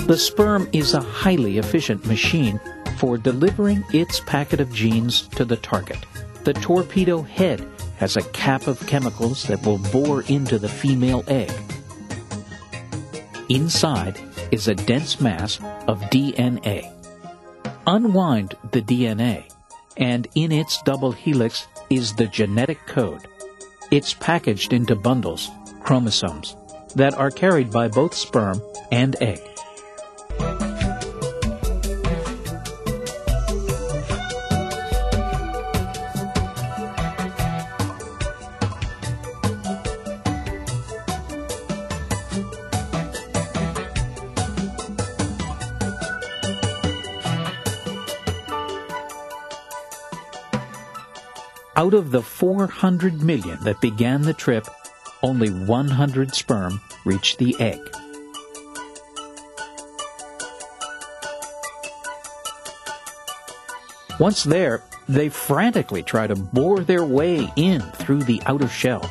The sperm is a highly efficient machine for delivering its packet of genes to the target. The torpedo head has a cap of chemicals that will bore into the female egg. Inside is a dense mass of DNA. Unwind the DNA, and in its double helix is the genetic code. It's packaged into bundles, chromosomes, that are carried by both sperm and egg. Out of the 400 million that began the trip, only 100 sperm reached the egg. Once there, they frantically try to bore their way in through the outer shell.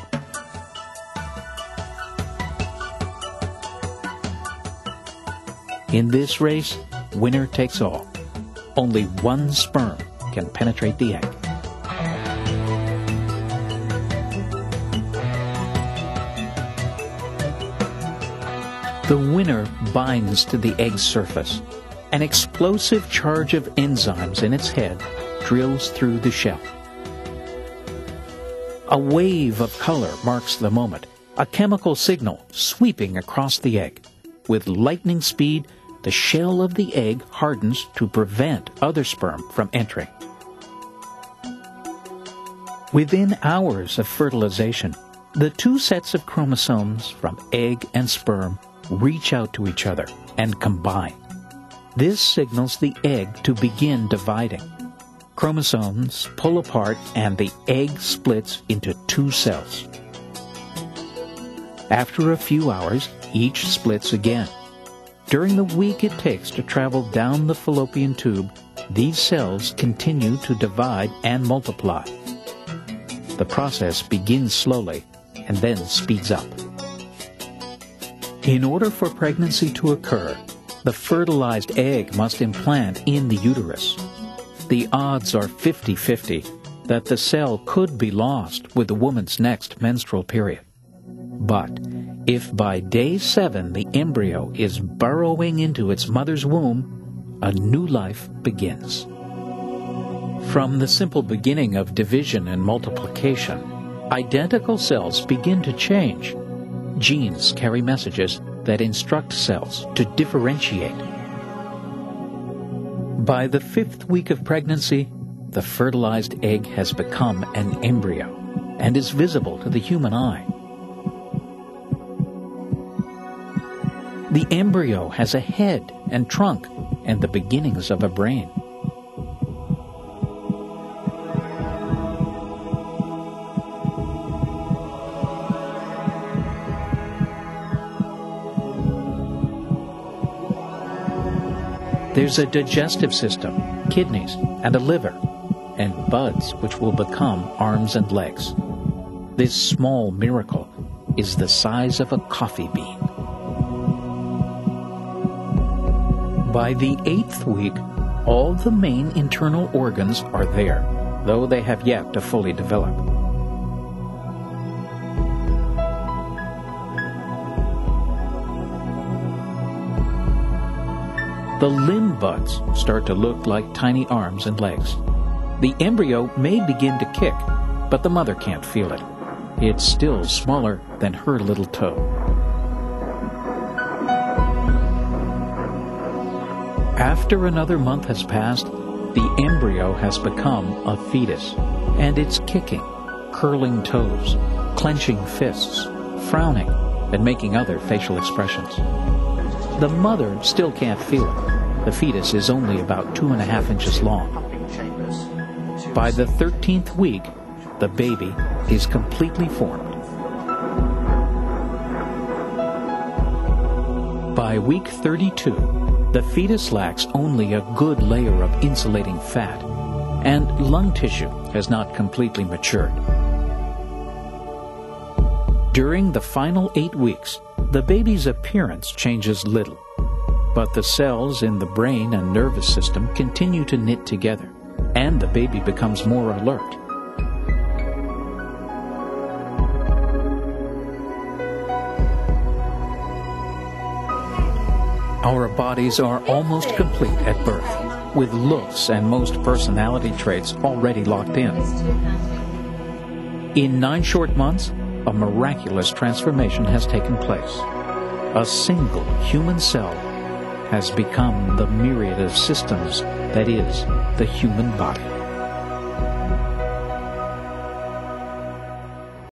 In this race, winner takes all. Only one sperm can penetrate the egg. The winner binds to the egg's surface. An explosive charge of enzymes in its head drills through the shell. A wave of color marks the moment, a chemical signal sweeping across the egg. With lightning speed, the shell of the egg hardens to prevent other sperm from entering. Within hours of fertilization, the two sets of chromosomes from egg and sperm reach out to each other and combine. This signals the egg to begin dividing. Chromosomes pull apart and the egg splits into two cells. After a few hours, each splits again. During the week it takes to travel down the fallopian tube, these cells continue to divide and multiply. The process begins slowly and then speeds up. In order for pregnancy to occur, the fertilized egg must implant in the uterus. The odds are 50-50 that the cell could be lost with the woman's next menstrual period. But if by day 7 the embryo is burrowing into its mother's womb, a new life begins. From the simple beginning of division and multiplication, identical cells begin to change. Genes carry messages that instruct cells to differentiate. By the 5th week of pregnancy, the fertilized egg has become an embryo and is visible to the human eye. The embryo has a head and trunk and the beginnings of a brain. There's a digestive system, kidneys, and a liver, and buds which will become arms and legs. This small miracle is the size of a coffee bean. By the 8th week, all the main internal organs are there, though they have yet to fully develop. The limb buds start to look like tiny arms and legs. The embryo may begin to kick, but the mother can't feel it. It's still smaller than her little toe. After another month has passed, the embryo has become a fetus, and it's kicking, curling toes, clenching fists, frowning, and making other facial expressions. The mother still can't feel it. The fetus is only about 2.5 inches long. By the 13th week, the baby is completely formed. By week 32, the fetus lacks only a good layer of insulating fat, and lung tissue has not completely matured. During the final 8 weeks, the baby's appearance changes little. But the cells in the brain and nervous system continue to knit together, and the baby becomes more alert. Our bodies are almost complete at birth, with looks and most personality traits already locked in. In 9 short months, a miraculous transformation has taken place. A single human cell has become the myriad of systems that is the human body.